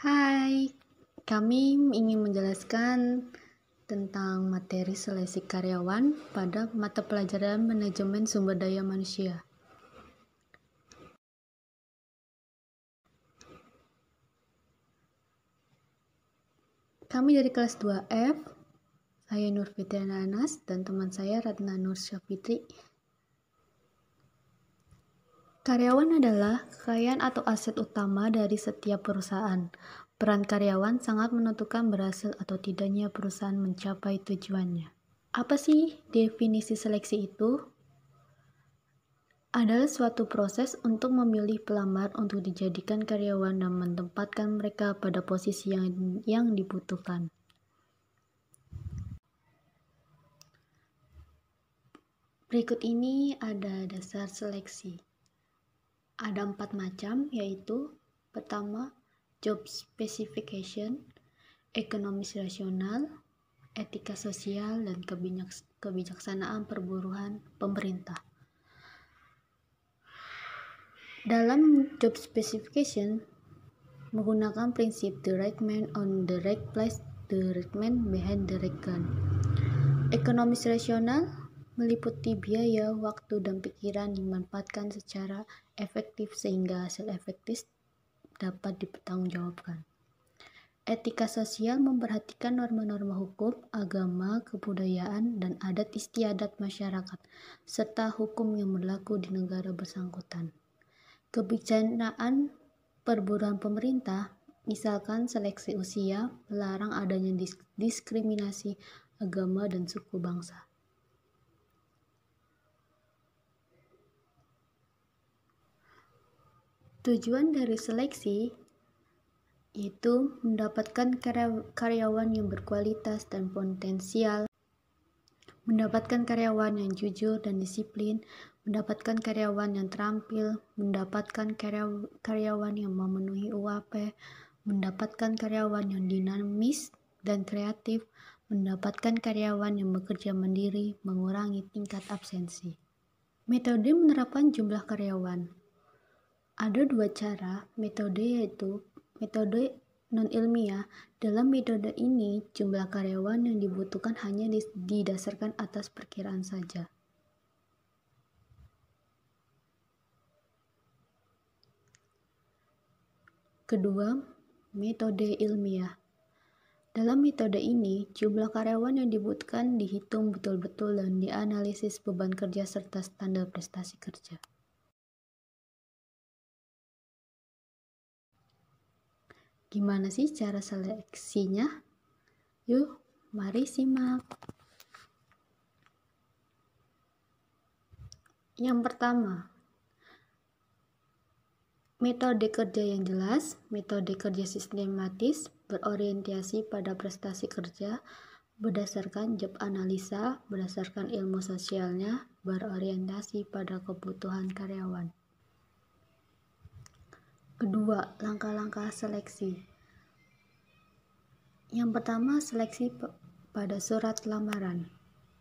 Hai, kami ingin menjelaskan tentang materi seleksi karyawan pada mata pelajaran manajemen sumber daya manusia. Kami dari kelas 2F, saya Nur Fitriana Anas dan teman saya Ratna Nur Syafitri. Karyawan adalah kekayaan atau aset utama dari setiap perusahaan. Peran karyawan sangat menentukan berhasil atau tidaknya perusahaan mencapai tujuannya. Apa sih definisi seleksi itu? Adalah suatu proses untuk memilih pelamar untuk dijadikan karyawan dan menempatkan mereka pada posisi yang dibutuhkan. Berikut ini ada dasar seleksi. Ada 4 macam, yaitu pertama, job specification, ekonomis rasional, etika sosial, dan kebijaksanaan perburuan pemerintah. Dalam job specification, menggunakan prinsip the right man on the right place, the right man behind the right gun. Ekonomis rasional meliputi biaya, waktu, dan pikiran dimanfaatkan secara efektif sehingga hasil efektif dapat dipertanggungjawabkan. Etika sosial memperhatikan norma-norma hukum, agama, kebudayaan, dan adat istiadat masyarakat, serta hukum yang berlaku di negara bersangkutan. Kebijaksanaan perburuan pemerintah, misalkan seleksi usia, melarang adanya diskriminasi agama dan suku bangsa. Tujuan dari seleksi yaitu mendapatkan karyawan yang berkualitas dan potensial, mendapatkan karyawan yang jujur dan disiplin, mendapatkan karyawan yang terampil, mendapatkan karyawan yang memenuhi UAP, mendapatkan karyawan yang dinamis dan kreatif, mendapatkan karyawan yang bekerja mandiri, mengurangi tingkat absensi. Metode menerapkan jumlah karyawan. Ada 2 cara metode, yaitu metode non-ilmiah. Dalam metode ini, jumlah karyawan yang dibutuhkan hanya didasarkan atas perkiraan saja. Kedua, metode ilmiah. Dalam metode ini, jumlah karyawan yang dibutuhkan dihitung betul-betul dan dianalisis beban kerja serta standar prestasi kerja. Gimana sih cara seleksinya? Yuk, mari simak. Yang pertama, metode kerja yang jelas, metode kerja sistematis, berorientasi pada prestasi kerja, berdasarkan job analisa, berdasarkan ilmu sosialnya, berorientasi pada kebutuhan karyawan. Kedua, langkah-langkah seleksi. Yang pertama, seleksi pada surat lamaran,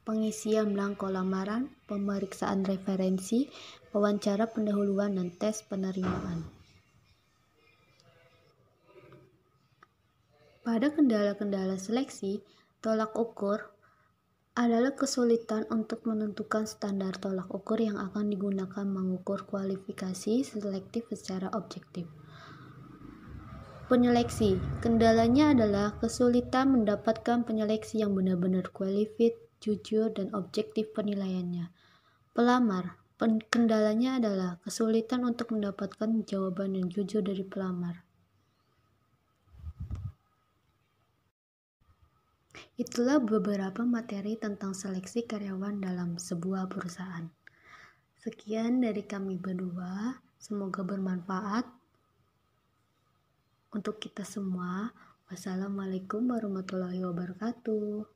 pengisian belangko lamaran, pemeriksaan referensi, wawancara pendahuluan, dan tes penerimaan. Pada kendala-kendala seleksi, tolak ukur adalah kesulitan untuk menentukan standar tolak ukur yang akan digunakan mengukur kualifikasi selektif secara objektif. Penyeleksi, kendalanya adalah kesulitan mendapatkan penyeleksi yang benar-benar qualified, jujur, dan objektif penilaiannya. Pelamar, kendalanya adalah kesulitan untuk mendapatkan jawaban yang jujur dari pelamar. Itulah beberapa materi tentang seleksi karyawan dalam sebuah perusahaan. Sekian dari kami berdua, semoga bermanfaat untuk kita semua. Wassalamualaikum warahmatullahi wabarakatuh.